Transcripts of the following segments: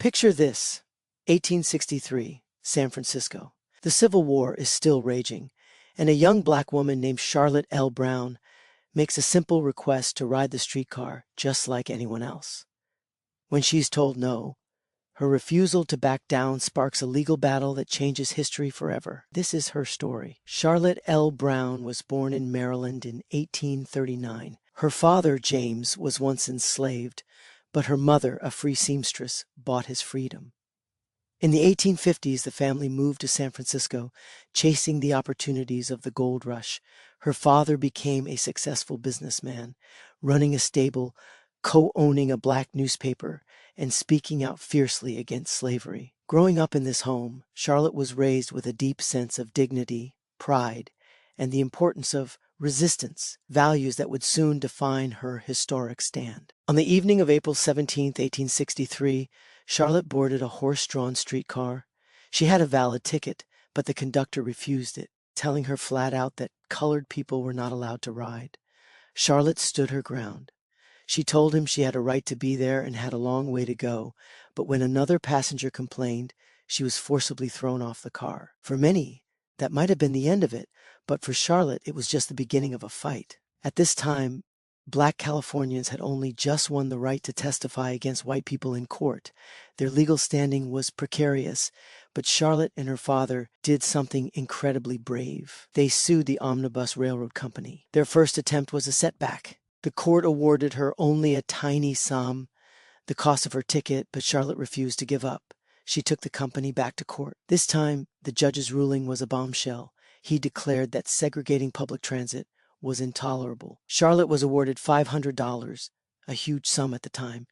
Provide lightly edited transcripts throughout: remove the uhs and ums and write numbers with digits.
Picture this: 1863, San Francisco. The Civil War is still raging, and a young black woman named Charlotte L. Brown makes a simple request to ride the streetcar just like anyone else. When she's told no, her refusal to back down sparks a legal battle that changes history forever. This is her story. Charlotte L. Brown was born in Maryland in 1839. Her father, James, was once enslaved, but her mother, a free seamstress, bought his freedom. In the 1850s, the family moved to San Francisco, chasing the opportunities of the gold rush. Her father became a successful businessman, running a stable, co-owning a black newspaper, and speaking out fiercely against slavery. Growing up in this home, Charlotte was raised with a deep sense of dignity, pride, and the importance of resistance, values that would soon define her historic stand. On the evening of April 17, 1863, Charlotte boarded a horse-drawn streetcar. She had a valid ticket, but the conductor refused it, telling her flat out that colored people were not allowed to ride. Charlotte stood her ground. She told him she had a right to be there and had a long way to go, but when another passenger complained, she was forcibly thrown off the car. For many, that might have been the end of it, but for Charlotte, it was just the beginning of a fight. At this time, Black Californians had only just won the right to testify against white people in court. Their legal standing was precarious, but Charlotte and her father did something incredibly brave. They sued the Omnibus Railroad Company. Their first attempt was a setback. The court awarded her only a tiny sum, the cost of her ticket, but Charlotte refused to give up. She took the company back to court. This time, the judge's ruling was a bombshell. He declared that segregating public transit was intolerable. Charlotte was awarded $500, a huge sum at the time.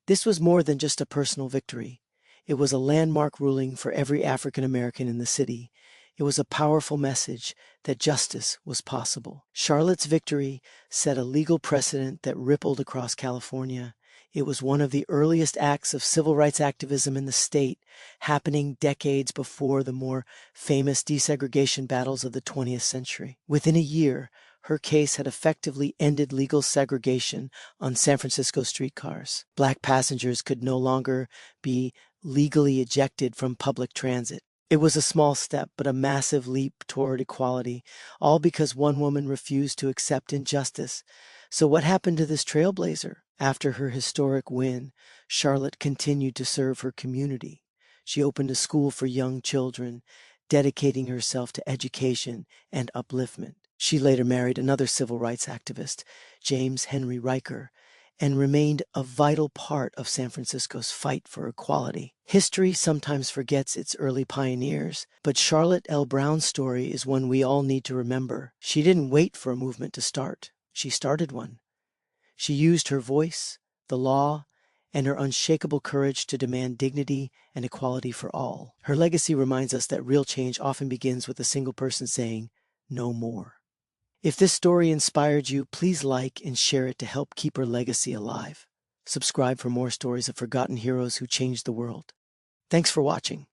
This was more than just a personal victory. It was a landmark ruling for every African American in the city. It was a powerful message that justice was possible. Charlotte's victory set a legal precedent that rippled across California. It was one of the earliest acts of civil rights activism in the state, happening decades before the more famous desegregation battles of the 20th century. Within a year, her case had effectively ended legal segregation on San Francisco streetcars. Black passengers could no longer be legally ejected from public transit. It was a small step, but a massive leap toward equality, all because one woman refused to accept injustice. So what happened to this trailblazer? After her historic win, Charlotte continued to serve her community. She opened a school for young children, dedicating herself to education and upliftment. She later married another civil rights activist, James Henry Riker, and remained a vital part of San Francisco's fight for equality. History sometimes forgets its early pioneers, but Charlotte L. Brown's story is one we all need to remember. She didn't wait for a movement to start. She started one. She used her voice, the law, and her unshakable courage to demand dignity and equality for all. Her legacy reminds us that real change often begins with a single person saying, "No more." If this story inspired you, please like and share it to help keep her legacy alive. Subscribe for more stories of forgotten heroes who changed the world. Thanks for watching.